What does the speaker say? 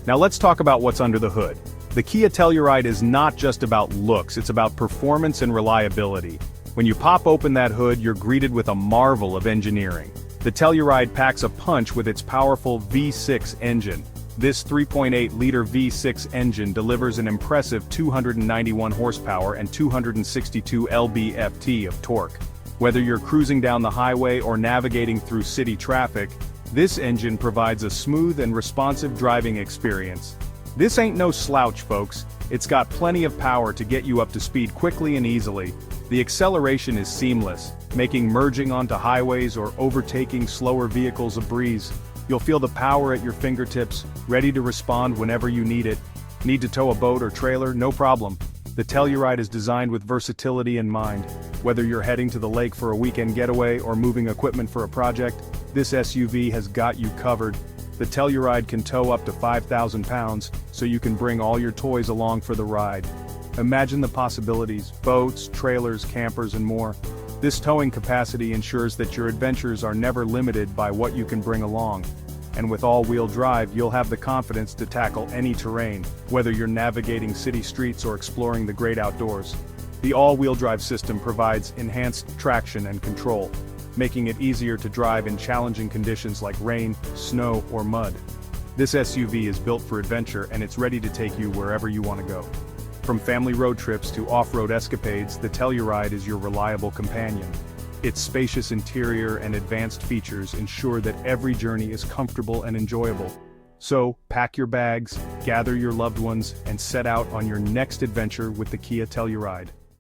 Now let's talk about what's under the hood. The Kia Telluride is not just about looks, it's about performance and reliability. When you pop open that hood, you're greeted with a marvel of engineering. The Telluride packs a punch with its powerful V6 engine. This 3.8-liter V6 engine delivers an impressive 291 horsepower and 262 lb-ft of torque. Whether you're cruising down the highway or navigating through city traffic, this engine provides a smooth and responsive driving experience. This ain't no slouch, folks. It's got plenty of power to get you up to speed quickly and easily. The acceleration is seamless, making merging onto highways or overtaking slower vehicles a breeze. You'll feel the power at your fingertips, ready to respond whenever you need it. Need to tow a boat or trailer? No problem. The Telluride is designed with versatility in mind. Whether you're heading to the lake for a weekend getaway or moving equipment for a project, this SUV has got you covered. The Telluride can tow up to 5,000 pounds, so you can bring all your toys along for the ride. Imagine the possibilities: boats, trailers, campers, and more. This towing capacity ensures that your adventures are never limited by what you can bring along. And with all-wheel drive, you'll have the confidence to tackle any terrain, whether you're navigating city streets or exploring the great outdoors. The all-wheel drive system provides enhanced traction and control, making it easier to drive in challenging conditions like rain, snow, or mud. This SUV is built for adventure, and it's ready to take you wherever you want to go. From family road trips to off-road escapades, the Telluride is your reliable companion. Its spacious interior and advanced features ensure that every journey is comfortable and enjoyable. So, pack your bags, gather your loved ones, and set out on your next adventure with the Kia Telluride.